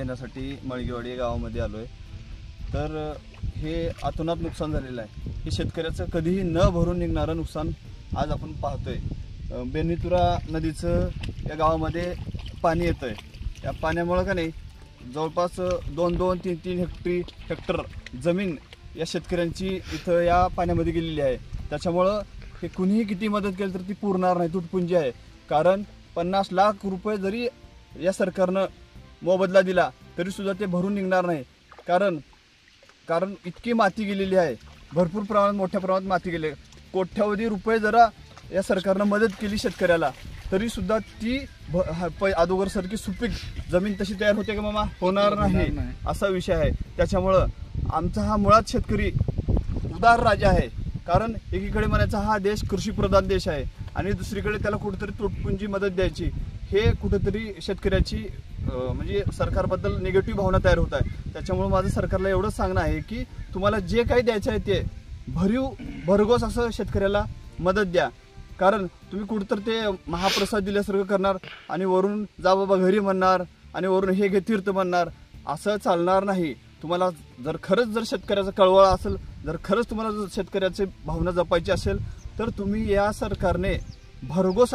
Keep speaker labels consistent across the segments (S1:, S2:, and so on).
S1: घेण्यासाठी मळगेवाडी या गावामध्ये आलो आहे। तर हे अतोनात नुकसान झालेलं आहे। हे शेतकऱ्याचं कधीही न भरून निघणारं नुकसान आज आपण पाहतोय। बेनीतुरा नदीचं या गावामध्ये पाणी येतं आहे। या पाण्यामुळं का नाही जवळपास 2-3 हेक्टर जमीन या शेतकऱ्यांची इथं या पाण्यामध्ये गेलेली आहे। त्याच्यामुळं हे कुणीही किती मदत केली तर ती पुरणार नाही, तुटपुंजी आहे। कारण 50 लाख रुपये जरी या सरकारनं मोबदला दिला तरी सुद्धा ते भरून निघणार नाही। कारण इतकी माती गेलेली आहे, भरपूर प्रमाणात मोठ्या प्रमाणात माती गेली। कोट्यावधी रुपये जरा या सरकारनं मदत केली शेतकऱ्याला तरी सुद्धा ती अगोदरसारखी सुपीक जमीन तशी तयार होते का मामा? होणार नाही, असा विषय आहे। त्याच्यामुळं आमचा हा मुळात शेतकरी उदार राजा आहे। कारण एकीकडे म्हणायचा हा देश कृषीप्रधान देश आहे आणि दुसरीकडे त्याला कुठेतरी तुटपुंजी मदत द्यायची, हे कुठेतरी शेतकऱ्याची म्हणजे सरकारबद्दल निगेटिव्ह भावना तयार होत आहे। त्याच्यामुळे माझं सरकारला एवढंच सांगणं आहे की तुम्हाला जे काही द्यायचं आहे ते भरघोस असं शेतकऱ्याला मदत द्या। कारण तुम्ही कुठंतर ते महाप्रसाद दिल्यासारखं करणार आणि वरून जा बाबा घरी म्हणणार आणि वरून हे घे तीर्थ म्हणणार, असं चालणार नाही। तुम्हाला जर खरंच जर शेतकऱ्याचा कळवळा असेल, जर खरंच तुम्हाला जर शेतकऱ्याची भावना जपायची असेल तर तुम्ही या सरकारने भरघोस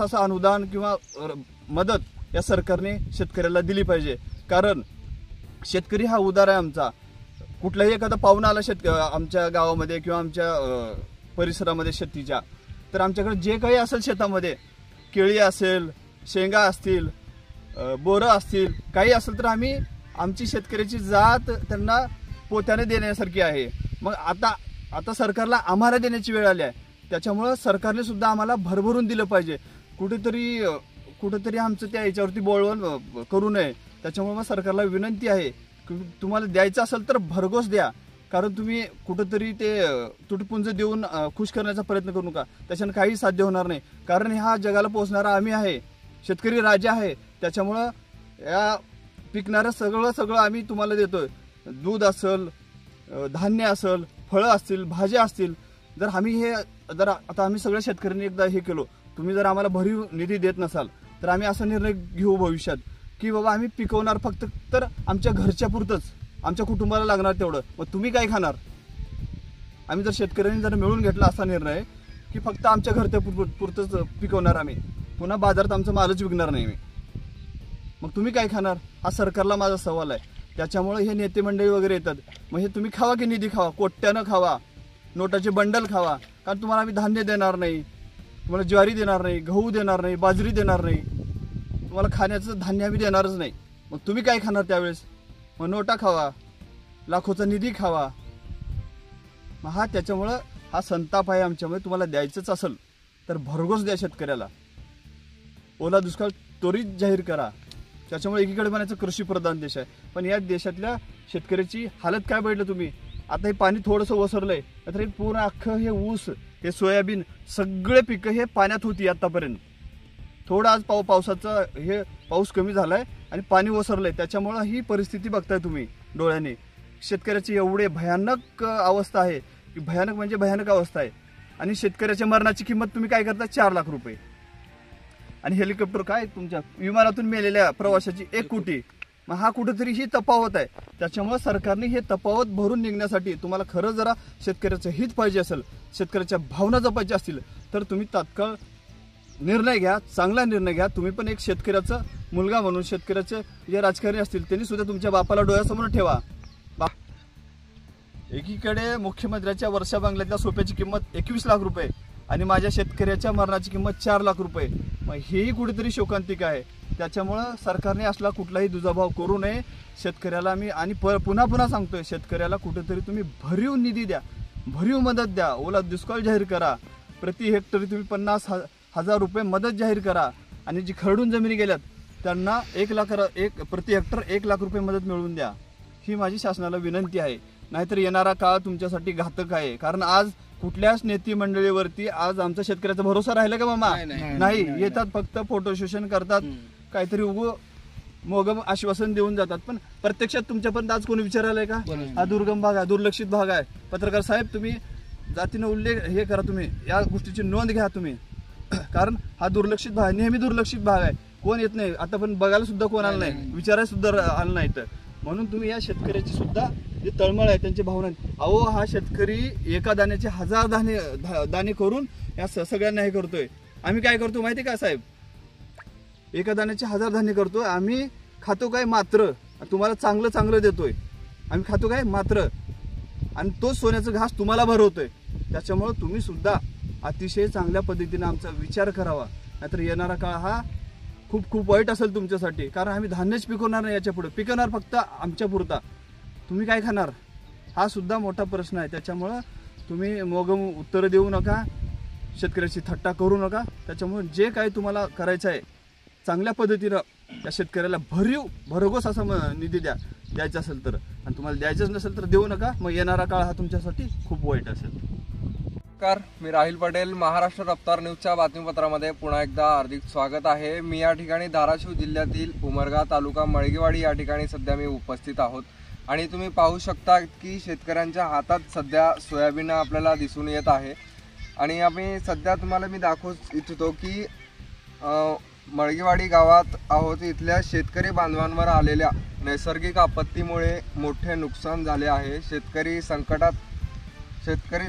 S1: असं अनुदान किंवा मदत या सरकारने शेतकऱ्याला दिली पाहिजे। कारण शेतकरी हा उदार आहे आमचा। कुठलाही एखादा पाहुणा आला आमच्या गावामध्ये किंवा आमच्या परिसरामध्ये शेतीच्या, तर आमच्याकडे जे काही असेल शेतामध्ये केळी असेल, शेंगा असतील, बोरं असतील, काही असेल तर आम्ही आमची शेतकऱ्याची जात त्यांना पोत्याने देण्यासारखी आहे। मग आता सरकारला आम्हाला देण्याची वेळ आली आहे। त्याच्यामुळं सरकारने सुद्धा आम्हाला भरभरून दिलं पाहिजे। कुठेतरी आमचं त्या याच्यावरती बोलवण करू नये। त्याच्यामुळे मग सरकारला विनंती आहे की तुम्हाला द्यायचं असेल तर भरघोस द्या। कारण तुम्ही कुठेतरी ते तुटपुंज देऊन खुश करण्याचा प्रयत्न करू नका, त्याच्यानं काही साध्य होणार नाही। कारण हा जगाला पोचणारा आम्ही आहे, शेतकरी राजा आहे। त्याच्यामुळं या पिकणारं सगळं आम्ही तुम्हाला देतोय। दूध असेल, धान्य असेल, फळं असतील, भाज्या असतील। जर आता आम्ही सगळ्या शेतकऱ्यांनी एकदा हे केलो, तुम्ही जर आम्हाला भरीव निधी देत नसाल तर आम्ही असा निर्णय घेऊ भविष्यात की बाबा आम्ही पिकवणार फक्त तर आमच्या घरच्या पुरतच, आमच्या कुटुंबाला लागणार तेवढं, मग तुम्ही काय खाणार? आम्ही जर शेतकऱ्यांनी जर मिळून घेतला असा निर्णय की फक्त आमच्या घरच्या पुरतच पिकवणार आम्ही, पुन्हा बाजारात आमचा मालच विकणार नाही मी, मग तुम्ही काय खाणार? हा सरकारला माझा सवाल आहे। त्याच्यामुळे हे नेते मंडळी वगैरे येतात, मग हे तुम्ही खावा की निधी खावा, कोट्यानं खावा, नोटाचे बंडल खावा। कारण तुम्हाला आम्ही धान्य देणार नाही, तुम्हाला ज्वारी देणार नाही, गहू देणार नाही, बाजरी देणार नाही, तुम्हाला खाण्याचं धान्य आम्ही देणारच नाही। मग तुम्ही काय खाणार त्यावेळेस? मग नोटा खावा, लाखोचा निधी खावा। मग त्याच्यामुळं हा संताप आहे आमच्यामुळे। तुम्हाला द्यायचंच असेल तर भरघोस द्या शेतकऱ्याला, ओला दुष्काळ त्वरित जाहीर करा। त्याच्यामुळे एकीकडे म्हणायचं कृषीप्रधान देश आहे, पण या देशातल्या शेतकऱ्याची हालत काय बघितलं तुम्ही? आता हे पाणी थोडंसं ओसरलंय, तर हे पूर्ण अख्खं हे ऊस, हे सोयाबीन, सगळे पिकं हे पाण्यात होती आतापर्यंत। थोडं आज पावसाचा हे पाऊस कमी झालाय आणि पाणी ओसरलंय, त्याच्यामुळं ही परिस्थिती बघताय तुम्ही डोळ्याने। शेतकऱ्याची एवढे भयानक अवस्था आहे की भयानक म्हणजे भयानक अवस्था आहे। आणि शेतकऱ्याच्या मरणाची किंमत तुम्ही काय करता? 4 लाख रुपये। आणि हेलिकॉप्टर काय तुमच्या विमानातून मेलेल्या प्रवाशाची 1 कोटी। मग हा कुठेतरी ही तफावत आहे। त्याच्यामुळे सरकारने हे तफावत भरून निघण्यासाठी तुम्हाला खरं जरा शेतकऱ्याचं हित पाहिजे असेल, शेतकऱ्याच्या भावना जपायच्या असतील तर तुम्ही तात्काळ निर्णय घ्या, चांगला निर्णय घ्या। तुम्ही पण एक शेतकऱ्याचा मुलगा म्हणून शेतकऱ्याचे जे राजकारणी असतील त्यांनी सुद्धा तुमच्या बापाला डोळ्यासमोर ठेवा। एकीकडे मुख्यमंत्र्याच्या वर्षा बंगल्यातल्या सोप्याची किंमत 21 लाख रुपये आणि माझ्या शेतकऱ्याच्या मरणाची किंमत 4 लाख रुपये। मग हेही कुठेतरी शोकांतिक आहे। त्याच्यामुळं सरकारने असला कुठलाही दुजाभाव करू नये शेतकऱ्याला। मी आणि पुन्हा सांगतोय, शेतकऱ्याला कुठेतरी तुम्ही भरीव निधी द्या, भरीव मदत द्या, ओला दुष्काळ जाहीर करा। प्रति हेक्टरी तुम्ही 50,000 रुपये मदत जाहीर करा। आणि जी खरडून जमिनी गेल्यात त्यांना प्रति हेक्टर 1 लाख रुपये मदत मिळवून द्या, ही माझी शासनाला विनंती आहे। नाहीतर येणारा काळ तुमच्यासाठी घातक आहे। कारण आज कुठल्याच नेते मंडळीवरती आज आमचा शेतकऱ्याचा भरोसा राहिला का मामा? नाही। येतात फक्त फोटो सेशन करतात, काहीतरी मोगम आश्वासन देऊन जातात, पण प्रत्यक्षात तुमच्यापर्यंत आज कोणी विचारायलाय का? हा दुर्गम भाग आहे, दुर्लक्षित भाग आहे। पत्रकार साहेब तुम्ही जातीने उल्लेख हे करा, तुम्ही या गोष्टीची नोंद घ्या तुम्ही। कारण हा दुर्लक्षित भाग, नेहमी दुर्लक्षित भाग आहे। कोण येत नाही, आता पण बघायला सुद्धा कोण आलं नाही, विचारायला सुद्धा आलं नाही. तर म्हणून तुम्ही या शेतकऱ्याची सुद्धा जे तळमळ आहे त्यांची भावना, अहो हा शेतकरी एका दाण्याचे 1000 दाणे करून या सगळ्यांना हे करतोय. आम्ही काय करतो माहिती का साहेब, एका दाण्याचे 1000 धान्य करतोय. आम्ही खातो काय मात्र, तुम्हाला चांगलं चांगलं देतोय. आम्ही खातो काय मात्र, आणि तोच सोन्याचं घास तुम्हाला भरवतोय. त्याच्यामुळे तुम्ही सुद्धा अतिशय चांगल्या पद्धतीने आमचा विचार करावा, नाहीतर येणारा काळ हा खूप खूप वाईट असेल तुमच्यासाठी. कारण आम्ही धान्यच पिकवणार नाही, याच्या पुढे पिकवणार फक्त आमच्या पुरता. तुम्ही काय खाणार हा सुद्धा मोठा प्रश्न आहे. त्याच्यामुळं तुम्ही मोगम उत्तरं देऊ नका, शेतकऱ्याची थट्टा करू नका. त्याच्यामुळे जे काही तुम्हाला करायचं आहे चांगल्या पद्धतीनं त्या शेतकऱ्याला भरघोस असा निधी द्यायचा असेल तर, आणि तुम्हाला द्यायचंच नसेल तर देऊ नका. मग येणारा काळ हा तुमच्यासाठी खूप वाईट असेल.
S2: नमस्कार, मी राहिल पटेल. महाराष्ट्र रफ्तार न्यूजच्या बातमीपत्रामध्ये पुन्हा एकदा हार्दिक स्वागत आहे. मी या ठिकाणी धाराशिव जिल्ह्यातील उमरगा तालुका मळगेवाडी या ठिकाणी सध्या मी उपस्थित आहोत. आणि तुम्ही पाहू शकता की शेतकऱ्यांच्या हातात सध्या सोयाबीन आपल्याला दिसून येत आहे. आणि आम्ही सध्या तुम्हाला मी दाखवू इच्छितो की मळगेवाडी गावात आहोत. इथल्या शेतकरी बांधवांवर आलेल्या नैसर्गिक आपत्तीमुळे मोठे नुकसान झाले आहे. शेतकरी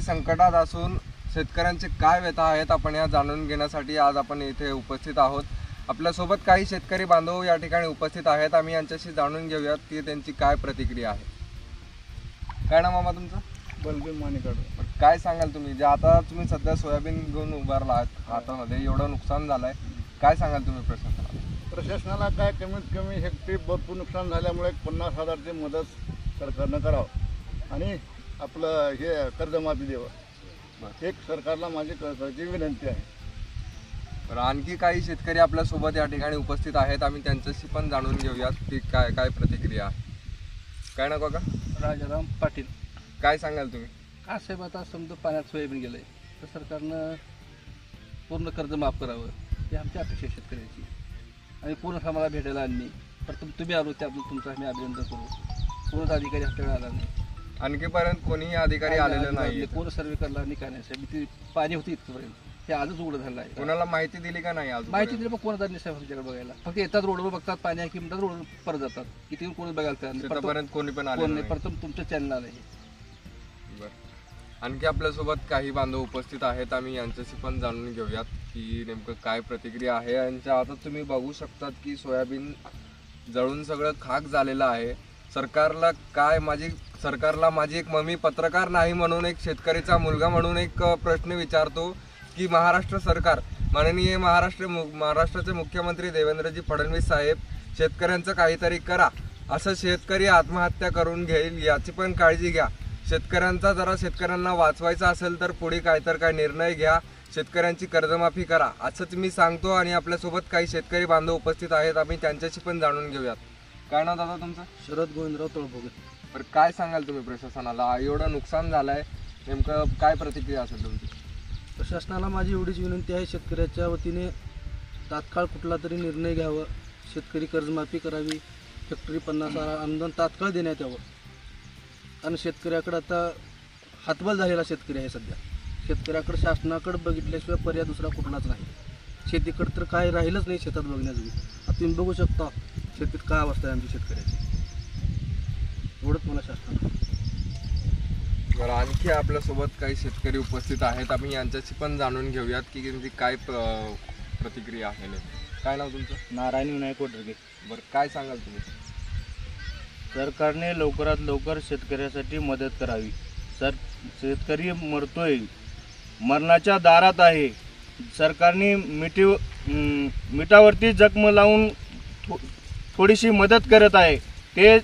S2: संकटात असून शेतकऱ्यांचे काय व्यथा आहेत आपण या जाणून घेण्यासाठी आज आपण इथे उपस्थित आहोत. आपल्यासोबत काही शेतकरी बांधव या ठिकाणी उपस्थित आहेत. आम्ही यांच्याशी जाणून घेऊयात की त्यांची काय प्रतिक्रिया आहे. काय नाव मामा तुमचं?
S1: बलबीर मानेकड.
S2: काय सांगाल तुम्ही, जे आता तुम्ही सध्या सोयाबीन घेऊन उभारला आहात हातामध्ये, एवढं नुकसान झालंय, काय सांगाल तुम्ही प्रशासनाला?
S3: प्रशासनाला काय कमीत कमी हेक्टरी भरपूर नुकसान झाल्यामुळे 50,000ची मदत सरकारनं करावं आणि आपलं हे कर्जमाफी द्यावं, एक सरकारला माझी विनंती आहे.
S2: तर आणखी काही शेतकरी आपल्या सोबत या ठिकाणी उपस्थित आहेत. आम्ही त्यांच्याशी पण जाणून घेऊयात की काय काय प्रतिक्रिया आहे. काय ना बघा?
S4: राजाराम पाटील.
S2: काय सांगाल तुम्ही?
S4: का साहेब, आता समजा पाण्यात सोयाबीन गेलंय तर सरकारनं पूर्ण कर्ज माफ करावं ही आमची अपेक्षा शेतकऱ्याची. आणि पूर्ण आम्हाला भेटायला आणली, तर तुम्ही आलो त्याबद्दल तुमचं आम्ही अभिनंदन करू. कोणच अधिकारी आपल्याकडे आला नाही,
S2: आणखीपर्यंत कोणीही अधिकारी आलेले नाही.
S4: कोण सर्वे करला नाही, काय नाही साहेब. ती पाणी होती इथपर्यंत, हे आजच उघडं झालं आहे.
S2: कोणाला माहिती दिली का नाही? आज
S4: माहिती दिली पण कोण जात नाही साहेब आमच्याकडे बघायला. फक्त येतात रोडवर बघतात पाणी आहे की म्हणतात, रोडवर परत जातात. किती कोण बघायला
S2: तिथपर्यंत कोणी पण आले
S4: नाही. प्रथम तुमच्या चॅनल आलं हे.
S2: आणखी आपल्यासोबत काही बांधव उपस्थित आहेत. आम्ही यांच्याशी पण जाणून घेऊयात की नेमकं काय प्रतिक्रिया आहे. यांच्या आता तुम्ही बघू शकतात की सोयाबीन जळून सगळं खाक झालेलं आहे. सरकारला माझी एक मम्मी पत्रकार नाही म्हणून, एक शेतकरीचा मुलगा म्हणून एक प्रश्न विचारतो की महाराष्ट्र सरकार, माननीय महाराष्ट्राचे मुख्यमंत्री देवेंद्रजी फडणवीस साहेब, शेतकऱ्यांचं काहीतरी करा. असं शेतकरी आत्महत्या करून घेईल याची पण काळजी घ्या. शेतकऱ्यांना वाचवायचं असेल तर पुढे काय निर्णय घ्या. शेतकऱ्यांची कर्जमाफी करा, असंच मी सांगतो. आणि आपल्यासोबत काही शेतकरी बांधव उपस्थित आहेत. आम्ही त्यांच्याशी पण जाणून घेऊयात. काय नाव दादा तुमचं?
S4: शरद गोविंदराव तळभोगे.
S2: तर काय सांगाल तुम्ही प्रशासनाला, एवढं नुकसान झालंय, नेमकं काय प्रतिक्रिया असेल तुमची?
S4: प्रशासनाला माझी एवढीच विनंती आहे, शेतकऱ्याच्या वतीने तात्काळ कुठला तरी निर्णय घ्यावा. शेतकरी कर्जमाफी करावी, हेक्टरी 50,000 अनुदान तात्काळ देण्यात यावं. कारण शेतकऱ्याकडे आता हातबल झालेला शेतकरी आहे सध्या. शेतकऱ्याकडे शासनाकडे बघितल्याशिवाय पर्याय दुसरा कुठलाच नाही. शेतीकडे तर काय राहिलंच नाही शेतात बघण्याजोगी. आता तुम्ही बघू शकता शेतीत काय अवस्था आहे आमची शेतकऱ्याची. एवढंच मला शासनाला.
S2: बरं, आणखी आपल्यासोबत काही शेतकरी उपस्थित आहेत. आम्ही यांच्याशी पण जाणून घेऊयात की त्यांची काय प्रतिक्रिया आहे. काय नाव तुमचं?
S5: नारायण विनायक वडरगे.
S2: बरं, काय सांगाल तुम्ही?
S5: सरकारने लवकरात लवकर शेतकऱ्यासाठी मदत करावी. शेतकरी मरतोय, मरणाच्या दारात आहे. सरकारने मिठावरती जखम लावून थोडीशी मदत करत आहे. ते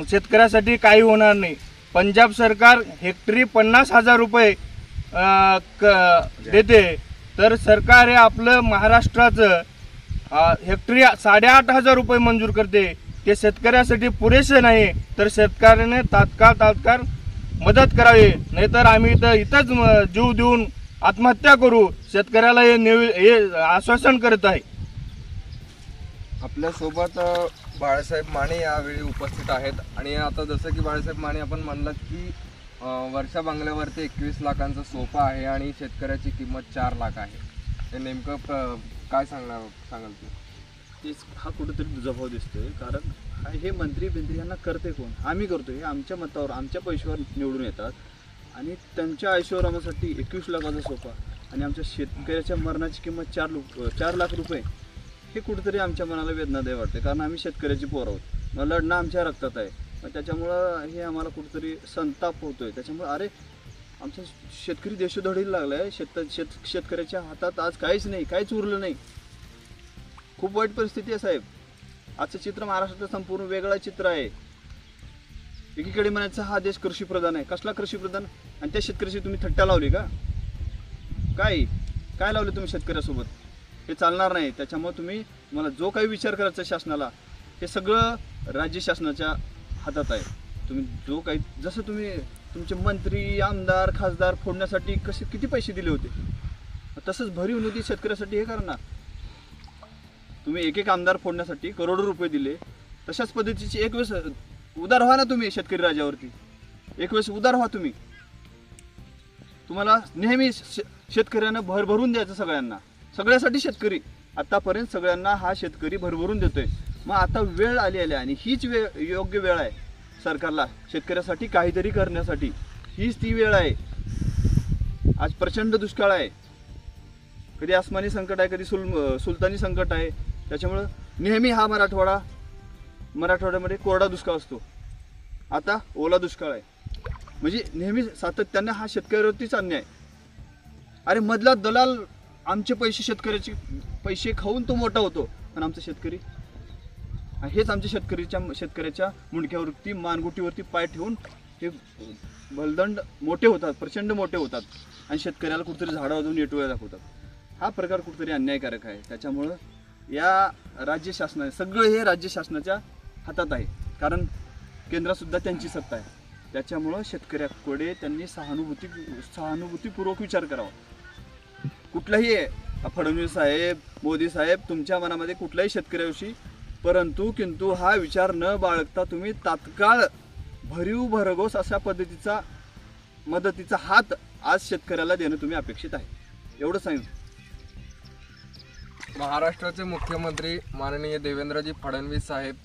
S5: शेतकऱ्यासाठी काही होणार नाही. पंजाब सरकार हेक्टरी 50,000 रुपये देते, तर सरकार हे आपलं महाराष्ट्राचं हेक्टरी 8,500 रुपये मंजूर करते. ते शेतकऱ्यासाठी पुरेसे नाही. तर शेतकऱ्याने तात्काळ मदत करावी, नाहीतर आम्ही इथंच जीव देऊन आत्महत्या करू. शेतकऱ्याला हे आश्वासन करत आहे.
S2: आपल्यासोबत बाळासाहेब माने यावेळी उपस्थित आहेत. आणि आता जसं की बाळासाहेब माने आपण म्हणलात की वर्षा बंगल्यावरती 21 लाखांचा सोफा आहे आणि शेतकऱ्याची किंमत 4 लाख आहे. हे नेमकं काय सांगाल तू?
S1: हा कुठेतरी दुजाभाव दिसतोय. कारण हे मंत्री बिंत्री यांना करते कोण? आम्ही करतो. हे आमच्या मतावर आमच्या पैशावर निवडून येतात आणि त्यांच्या ऐशोआरामासाठी 21 लाखाचा सोफा आणि आमच्या शेतकऱ्याच्या मरणाची किंमत 4 लाख रुपये, हे कुठेतरी आमच्या मनाला वेदनादायी वाटते. कारण आम्ही शेतकऱ्याची पोर आहोत, मग लढणं आमच्या रक्तात आहे. मग त्याच्यामुळं हे आम्हाला कुठेतरी संताप होतोय. त्याच्यामुळं अरे आमचा शेतकरी देशोधडीला लागला आहे. शेतकऱ्याच्या हातात आज काहीच नाही, काहीच उरलं नाही. खूप वाईट परिस्थिती आहे साहेब. आजचं चित्र महाराष्ट्राचं संपूर्ण वेगळं चित्र आहे. एकीकडे म्हणायचं हा देश कृषीप्रधान आहे. कसला कृषीप्रधान? आणि त्या शेतकऱ्याची तुम्ही थट्टा लावली का? काय लावले तुम्ही शेतकऱ्यासोबत? हे चालणार नाही. त्याच्यामुळे तुम्हाला जो काही विचार करायचा शासनाला, हे सगळं राज्य शासनाच्या हातात आहे. तुम्ही जो काही जसं तुम्ही तुमचे मंत्री आमदार खासदार फोडण्यासाठी किती पैसे दिले होते, तसंच भरीव निधी शेतकऱ्यासाठी हे करा ना. तुम्ही एक आमदार फोडण्यासाठी करोडो रुपये दिले, तशाच पद्धतीची एक वेळेस उदार व्हा ना तुम्ही शेतकरी राजावरती. एक वेळेस उदार व्हा तुम्ही. तुम्हाला नेहमी शेतकऱ्यांना भरभरून द्यायचं सगळ्यासाठी. शेतकरी आतापर्यंत सगळ्यांना हा शेतकरी भरभरून देतोय. मग आता वेळ आली आणि हीच योग्य वेळ आहे सरकारला शेतकऱ्यासाठी काहीतरी करण्यासाठी. हीच ती वेळ आहे. आज प्रचंड दुष्काळ आहे. कधी आसमानी संकट आहे, कधी सुलतानी संकट आहे. त्याच्यामुळं नेहमी हा मराठवाड्यामध्ये कोरडा दुष्काळ असतो. आता ओला दुष्काळ आहे. म्हणजे नेहमी सातत्याने हा शेतकऱ्यावरतीच अन्याय. अरे मधला दलाल आमचे पैसे शेतकऱ्याचे पैसे खाऊन तो मोठा होतो, पण आमचा शेतकरी हेच आमच्या शेतकऱ्याच्या मुंडक्यावरती मानगुटीवरती पाय ठेवून हे बलदंड मोठे होतात, प्रचंड मोठे होतात आणि शेतकऱ्याला कुठेतरी झाडं वाजवून येटोळ्या दाखवतात. हा प्रकार कुठेतरी अन्यायकारक आहे. त्याच्यामुळं या राज्य शासनाने सगळं हे राज्य शासनाच्या हातात आहे. कारण केंद्रातसुद्धा त्यांची सत्ता आहे. त्याच्यामुळं शेतकऱ्याकडे त्यांनी सहानुभूतीपूर्वक विचार करावा. कुठलाही फडणवीस साहेब मोदी साहेब तुमच्या मनामध्ये कुठल्याही शेतकऱ्याविषयी किंतु हा विचार न बाळगता तुम्ही तात्काळ भरीव भरघोस अशा पद्धतीचा मदतीचा हात आज शेतकऱ्याला देणं तुम्ही अपेक्षित आहे. एवढं सांगू.
S2: महाराष्ट्राचे मुख्यमंत्री माननीय देवेंद्रजी फडणवीस साहेब,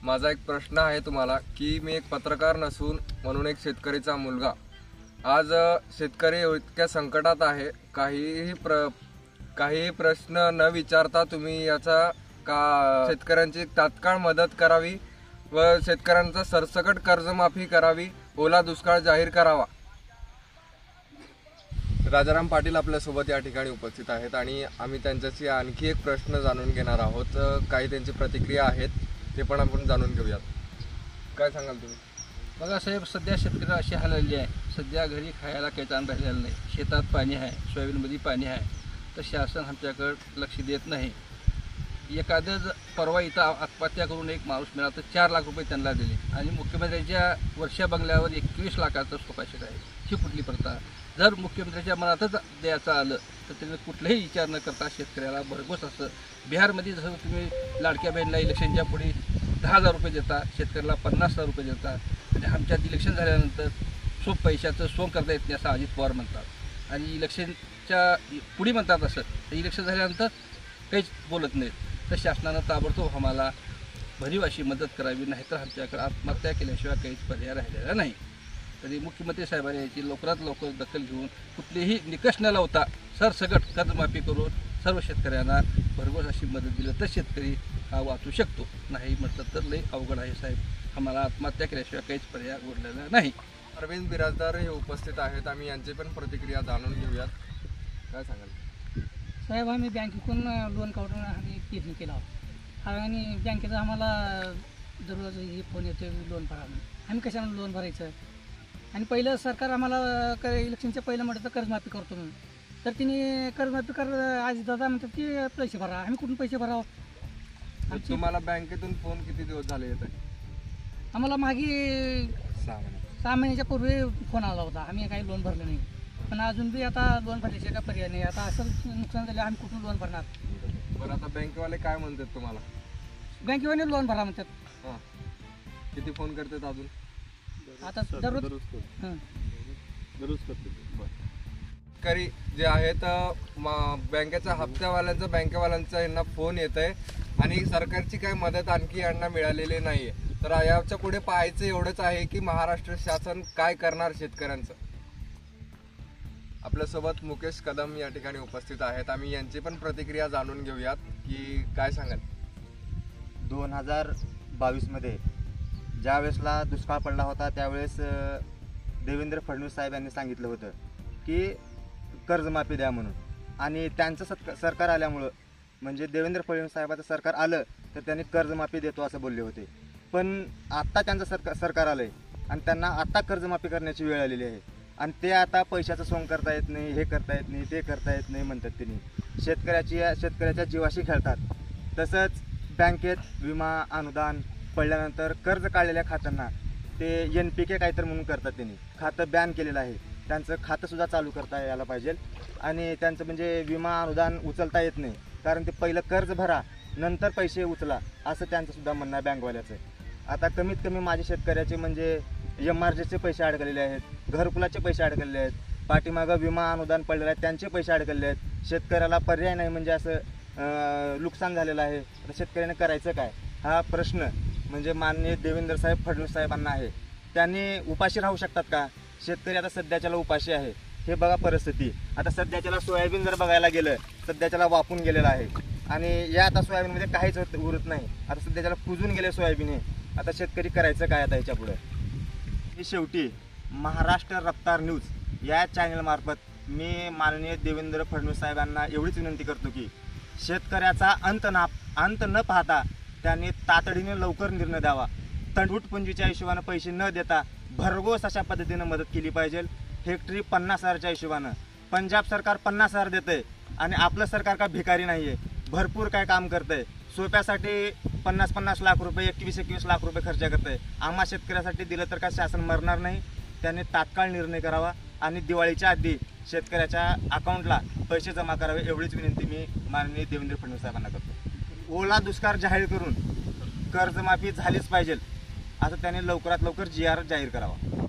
S2: माझा एक प्रश्न आहे तुम्हाला की मी एक पत्रकार नसून म्हणून एक शेतकरीचा मुलगा. आज शेतकरी इतक्या संकटात आहे. काहीही प्रश्न न विचारता तुम्ही याचा का शेतकऱ्यांची तात्काळ मदत करावी व शेतकऱ्यांचा सरसकट कर्जमाफी करावी, ओला दुष्काळ जाहीर करावा. राजाराम पाटील आपल्यासोबत या ठिकाणी उपस्थित आहेत आणि आम्ही त्यांच्याशी आणखी एक प्रश्न जाणून घेणार आहोत. काही त्यांची प्रतिक्रिया आहेत, ते पण आपण जाणून घेऊयात. काय सांगाल तुम्ही?
S6: बघा साहेब, सध्या शेतकरी अशी हालली आहे. सध्या घरी खायला काही ताण राहिलेलं नाही. शेतात पाणी आहे, सोयाबीनमध्ये पाणी आहे, तर शासन आमच्याकडं लक्ष देत नाही. एखादं परवा इथं आत्महत्या करून एक माणूस मिळाला तर 4 लाख रुपये त्यांना दिले आणि मुख्यमंत्र्यांच्या वर्षा बंगल्यावर 21 लाखाचं सोफासेट आहे. ही कुठली प्रथा? जर मुख्यमंत्र्यांच्या मनातच द्यायचं आलं तर त्यांनी कुठलाही विचार न करता शेतकऱ्याला भरघोस असं बिहारमध्ये जसं तुम्ही लाडक्या बहिणीला इलेक्शनच्या पुढे 10,000 रुपये देता, शेतकऱ्याला 50,000 रुपये देता आणि आमच्यात इलेक्शन झाल्यानंतर पैशाचं सोंग करता येत नाही असं अजित पवार म्हणतात आणि इलेक्शनच्या पुढे म्हणतात असं. तर इलेक्शन झाल्यानंतर काहीच बोलत नाहीत. तर शासनानं ताबडतोब आम्हाला भरीव अशी मदत करावी, नाहीतर आमच्याकडे आत्महत्या केल्याशिवाय काहीच पर्याय राहिलेला नाही. तरी मुख्यमंत्री साहेबांनी याची लवकरात लवकर दखल घेऊन कुठलीही निकष न लावता सरसकट कर्जमाफी करून सर्व शेतकऱ्यांना भरघोस अशी मदत दिली तर शेतकरी हा वाचू शकतो. नाही म्हटलं तर लई अवघड आहे साहेब. आम्हाला आत्महत्या केल्याशिवाय काहीच पर्याय उरलेला नाही.
S2: अरविंद बिराजदार हे उपस्थित आहेत, आम्ही यांची पण प्रतिक्रिया जाणून घेऊयात. काय सांगाल
S7: साहेब? आम्ही बँकेकडून लोन काढून आम्ही पेरणी केला आणि बँकेचा आम्हाला दररोज हे फोन येतो लोन भरा म्हणून. आम्ही कशाने लोन भरायचं? आणि पहिलं सरकार आम्हाला इलेक्शनच्या पहिलं म्हटलं तर कर्जमाफी करतो म्हणून, तर तिने कर्जमाफी आज दादा म्हणतात की पैसे भरा. आम्ही कुठून पैसे भरावं?
S2: तुम्हाला बँकेतून फोन किती दिवस झाले येत आहे?
S7: आम्हाला मागे 6 महिन्याच्या पूर्वी फोन आला होता. आम्ही काही लोन भरलं नाही, पण अजून बी आता लोन भरल्याशिवाय काय पर्याय नाही. आता असं नुकसान झालं, आम्ही कुठून लोन भरणार?
S2: बरं, आता बँकेवाले काय म्हणतात तुम्हाला?
S7: बँकेवाले लोन भरा म्हणतात.
S2: हां, किती फोन करतात अजून?
S7: आता दररोज
S2: शेतकरी जे आहेत बँकेच्या हप्त्यावाल्यांचा यांना फोन येत आहे. आणि सरकारची काही मदत आणखी यांना मिळालेली नाहीये. तर याच्या पुढे पाहायचं एवढंच आहे की महाराष्ट्र शासन काय करणार शेतकऱ्यांचं. आपल्यासोबत मुकेश कदम या ठिकाणी उपस्थित आहेत. आम्ही यांची पण प्रतिक्रिया जाणून घेऊयात की काय सांगाल.
S8: 2022मध्ये ज्या वेळेसला दुष्काळ पडला होता त्यावेळेस देवेंद्र फडणवीस साहेब यांनी सांगितलं होतं की कर्जमाफी द्या म्हणून, आणि त्यांचं सरकार आल्यामुळं म्हणजे देवेंद्र फडणवीस साहेबाचं सरकार आलं तर त्यांनी कर्जमाफी देतो असं बोलले होते. पण आत्ता त्यांचं सरकार आलं आहे आणि त्यांना आत्ता कर्जमाफी करण्याची वेळ आलेली आहे आणि ते आता पैशाचं सोंग करता येत नाही, हे करता येत नाही, ते करता येत नाही म्हणतात. त्यांनी शेतकऱ्याच्या जीवाशी खेळतात. तसंच बँकेत विमा अनुदान पडल्यानंतर कर्ज काढलेल्या खात्यांना ते NPK काहीतरी म्हणून करतात. त्यांनी खातं बॅन केलेलं आहे, त्यांचं खातंसुद्धा चालू करता यायला पाहिजे. आणि त्यांचं म्हणजे विमा अनुदान उचलता येत नाही कारण ते पहिलं कर्ज भरा नंतर पैसे उचला असं त्यांचंसुद्धा म्हणणं आहे बँकवाल्याचं. आता कमीत कमी माझ्या शेतकऱ्याचे म्हणजे MRGचे पैसे अडकलेले आहेत, घरकुलाचे पैसे अडकलेले आहेत, पाठीमागं विमा अनुदान पडलेलं आहे त्यांचे पैसे अडकलेले आहेत. शेतकऱ्याला पर्याय नाही म्हणजे असं नुकसान झालेलं आहे. तर शेतकऱ्याने करायचं काय हा प्रश्न म्हणजे माननीय देवेंद्र साहेब फडणवीस साहेबांना आहे. त्यांनी उपाशी राहू शकतात का? शेतकरी आता सध्याच्याला उपाशी आहे. हे बघा परिस्थिती. आता सध्याच्याला सोयाबीन जर बघायला गेलं सध्याच्याला वापून गेलेलं आहे आणि या आता सोयाबीनमध्ये काहीच उरत नाही. आता सध्याच्याला कुजून गेले सोयाबीन हे. आता शेतकरी करायचं काय आता ह्याच्या पुढे. शेवटी महाराष्ट्र रफ्तार न्यूज या चॅनलमार्फत मी माननीय देवेंद्र फडणवीस साहेबांना एवढीच विनंती करतो की शेतकऱ्याचा अंत न पाहता त्यांनी तातडीने लवकर निर्णय द्यावा. तंटूटपुंजीच्या हिशोबानं पैसे न देता भरघोस अशा पद्धतीनं मदत केली पाहिजे. हेक्टरी 50,000च्या हिशोबानं पंजाब सरकार 50,000 देतंय आणि आपलं सरकार का भिकारी नाही आहे, भरपूर काय काम करतंय. सोप्यासाठी 50-50 लाख रुपये 21-21 लाख रुपये खर्च करतंय. आम्हा शेतकऱ्यासाठी दिलं तर का शासन मरणार नाही. त्यांनी तात्काळ निर्णय करावा आणि दिवाळीच्या आधी शेतकऱ्याच्या अकाउंटला पैसे जमा करावे एवढीच विनंती मी माननीय देवेंद्र फडणवीस साहेबांना करतो. ओला दुष्काळ जाहीर करून कर्जमाफी झालीच पाहिजे असं त्यांनी लवकरात लवकर GR जाहीर करावा.